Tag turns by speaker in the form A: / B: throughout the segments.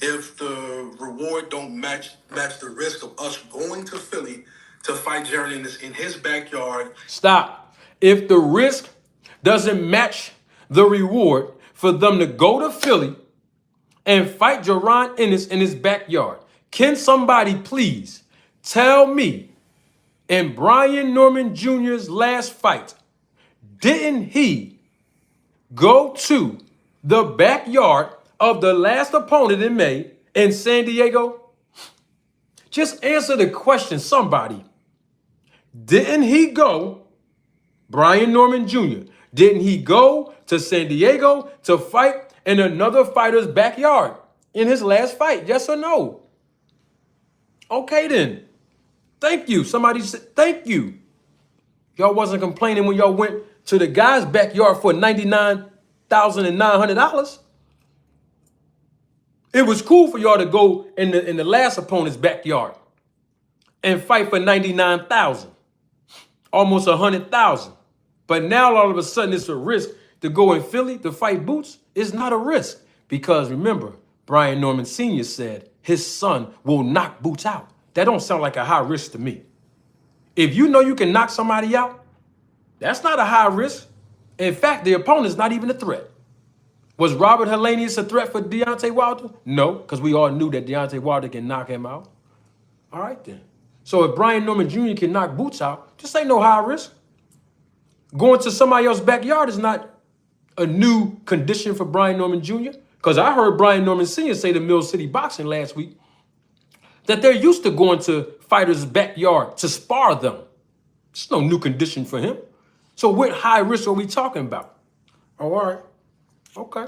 A: if the reward don't match the risk of us going to Philly to fight Jerry in his backyard. Stop. If the risk doesn't match the reward for them to go to Philly and fight Jaron Ennis in his backyard, can somebody please tell me in Brian Norman Jr.'s last fight, didn't he go to the backyard of the last opponent in May in San Diego? Just answer the question, somebody. Didn't he go, Brian Norman Jr., didn't he go to San Diego to fight in another fighter's backyard in his last fight? Yes or no? Okay then. Thank you. Somebody said thank you. Y'all wasn't complaining when y'all went to the guy's backyard for $99,900. It was cool for y'all to go in the last opponent's backyard and fight for $99,000, almost $100,000. But now all of a sudden it's a risk to go in Philly to fight Boots. It's not a risk because remember, Brian Norman Sr. said his son will knock Boots out. That don't sound like a high risk to me. If you know you can knock somebody out, that's not a high risk. In fact, the opponent's not even a threat. Was Robert Helenius a threat for Deontay Wilder? No, because we all knew that Deontay Wilder can knock him out. All right, then. So if Brian Norman Jr. can knock Boots out, this ain't no high risk. Going to somebody else's backyard is not a new condition for Brian Norman Jr. Because I heard Brian Norman Sr. say to Mill City Boxing last week that they're used to going to fighters' backyard to spar them. It's no new condition for him. So what high risk are we talking about? Oh, all right. Okay.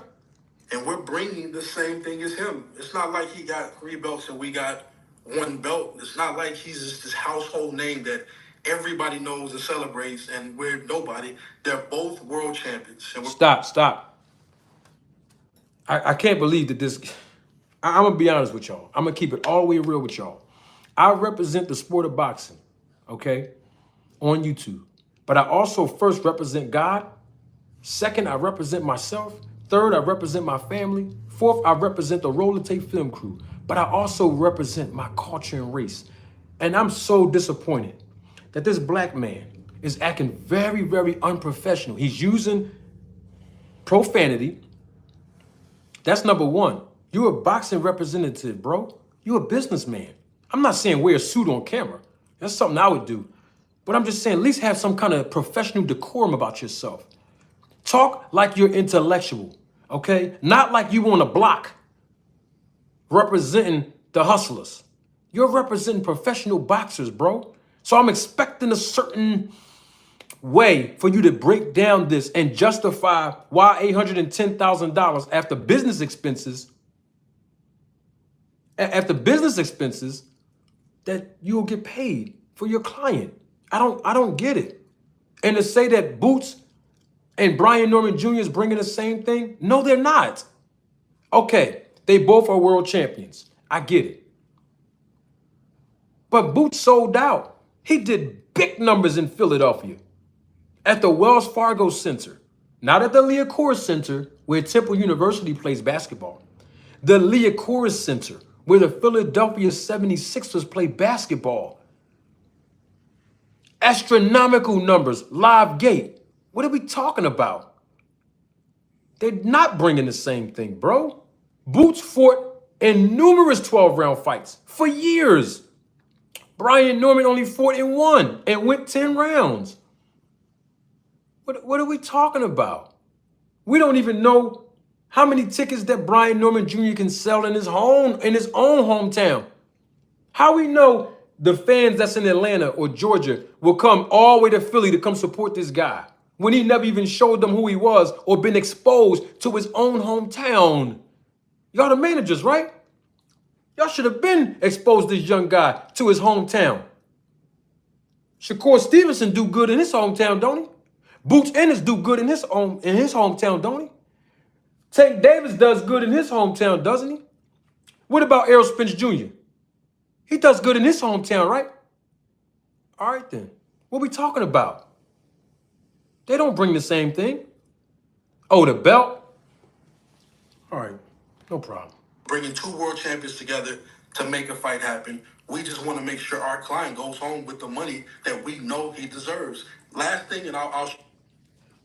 A: And we're bringing the same thing as him. It's not like he got 3 belts and we got 1 belt. It's not like he's just this household name that everybody knows and celebrates and we're nobody. They're both world champions. And Stop. I can't believe that this... I'm going to be honest with y'all. I'm going to keep it all the way real with y'all. I represent the sport of boxing, okay, on YouTube. But I also first represent God. Second, I represent myself. Third, I represent my family. Fourth, I represent the Roller Tape Film Crew. But I also represent my culture and race. And I'm so disappointed that this black man is acting very, very unprofessional. He's using profanity. That's number one. You're a boxing representative, bro. You're a businessman. I'm not saying wear a suit on camera. That's something I would do. But I'm just saying at least have some kind of professional decorum about yourself. Talk like you're intellectual, okay? Not like you on a block representing the hustlers. You're representing professional boxers, bro. So I'm expecting a certain way for you to break down this and justify why $810,000 after business expenses, that you'll get paid for your client. I don't get it. And to say that Boots and Brian Norman Jr. is bringing the same thing? No, they're not. Okay, they both are world champions. I get it. But Boots sold out. He did big numbers in Philadelphia at the Wells Fargo Center, not at the Liacouras Center where Temple University plays basketball. The Liacouras Center where the Philadelphia 76ers play basketball. Astronomical numbers, live gate. What are we talking about? They're not bringing the same thing, bro. Boots fought in numerous 12-round fights for years. Brian Norman only fought in 1 and went 10 rounds. What are we talking about? We don't even know how many tickets that Brian Norman Jr. can sell in his own hometown. How we know the fans that's in Atlanta or Georgia will come all the way to Philly to come support this guy when he never even showed them who he was or been exposed to his own hometown? Y'all the managers, right? Y'all should have been exposed this young guy to his hometown. Shakur Stevenson do good in his hometown, don't he? Boots Ennis do good in his hometown, don't he? Tank Davis does good in his hometown, doesn't he? What about Errol Spence Jr.? He does good in his hometown, right? All right, then. What are we talking about? They don't bring the same thing. Oh, the belt? All right, no problem.
B: bringing two world champions together to make a fight happen. We just want to make sure our client goes home with the money that we know he deserves. Last thing, and I'll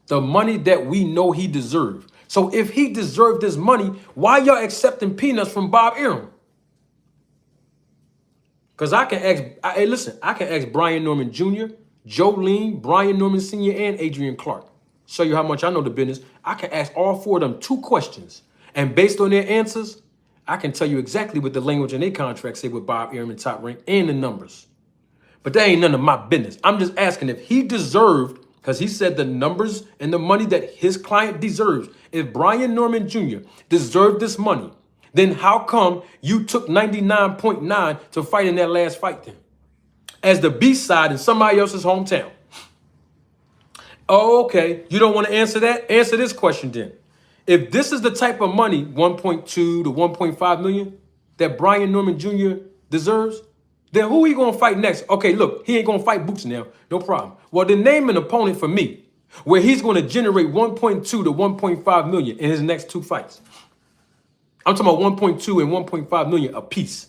A: the money that we know he deserved. So if he deserved this money, why y'all accepting peanuts from Bob Arum? Because I can ask, hey, listen, I can ask Brian Norman Jr., Jolene, Brian Norman Sr., and Adrian Clark. Show you how much I know the business. I can ask all four of them 2 questions. And based on their answers, I can tell you exactly what the language in their contract say with Bob Arum and Top Rank and the numbers. But that ain't none of my business. I'm just asking if he deserved, because he said the numbers and the money that his client deserves. If Brian Norman Jr. deserved this money, then how come you took 99.9 to fight in that last fight then? As the B side in somebody else's hometown. Oh, okay. You don't want to answer that? Answer this question then. If this is the type of money, 1.2 to 1.5 million, that Brian Norman Jr. deserves, then who he gonna fight next? Okay, look, he ain't gonna fight Boots now, no problem. Well, then name an opponent for me where he's gonna generate 1.2 to 1.5 million in his next 2 fights. I'm talking about 1.2 and 1.5 million apiece.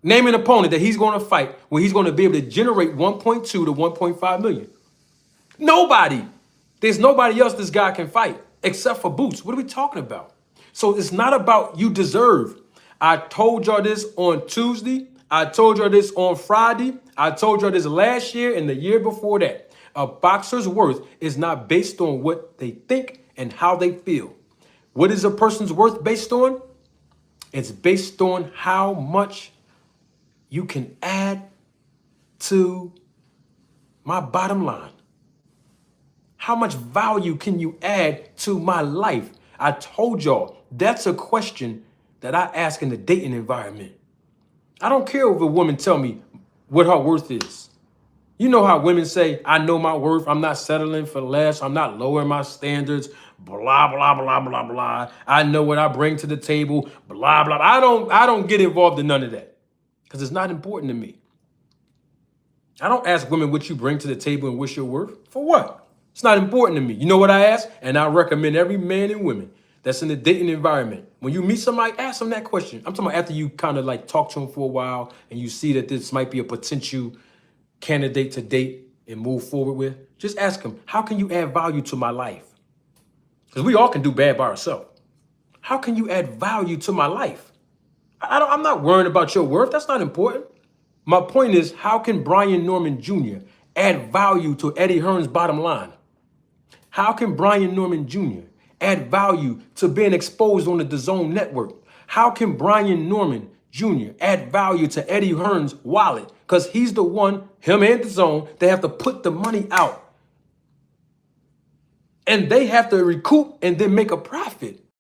A: Name an opponent that he's gonna fight where he's gonna be able to generate 1.2 to 1.5 million. Nobody. There's nobody else this guy can fight except for Boots. What are we talking about? So it's not about you deserve. I told y'all this on Tuesday. I told y'all this on Friday. I told y'all this last year and the year before that. A boxer's worth is not based on what they think and how they feel. What is a person's worth based on? It's based on how much you can add to my bottom line. How much value can you add to my life? I told y'all that's a question that I ask in the dating environment. I don't care if a woman tell me what her worth is. You know how women say, I know my worth. I'm not settling for less. I'm not lowering my standards. Blah, blah, blah, blah, blah. I know what I bring to the table. Blah, blah. I don't get involved in none of that because it's not important to me. I don't ask women what you bring to the table and what's your worth. For what? It's not important to me. You know what I ask? And I recommend every man and woman that's in the dating environment. When you meet somebody, ask them that question. I'm talking about after you kind of like talk to them for a while and you see that this might be a potential candidate to date and move forward with. Just ask them, how can you add value to my life? Because we all can do bad by ourselves. How can you add value to my life? I'm not worrying about your worth. That's not important. My point is, how can Brian Norman Jr. add value to Eddie Hearn's bottom line? How can Brian Norman Jr. add value to being exposed on the DAZN network? How can Brian Norman Jr. add value to Eddie Hearn's wallet? Because he's the one, him and DAZN, they have to put the money out. And they have to recoup and then make a profit.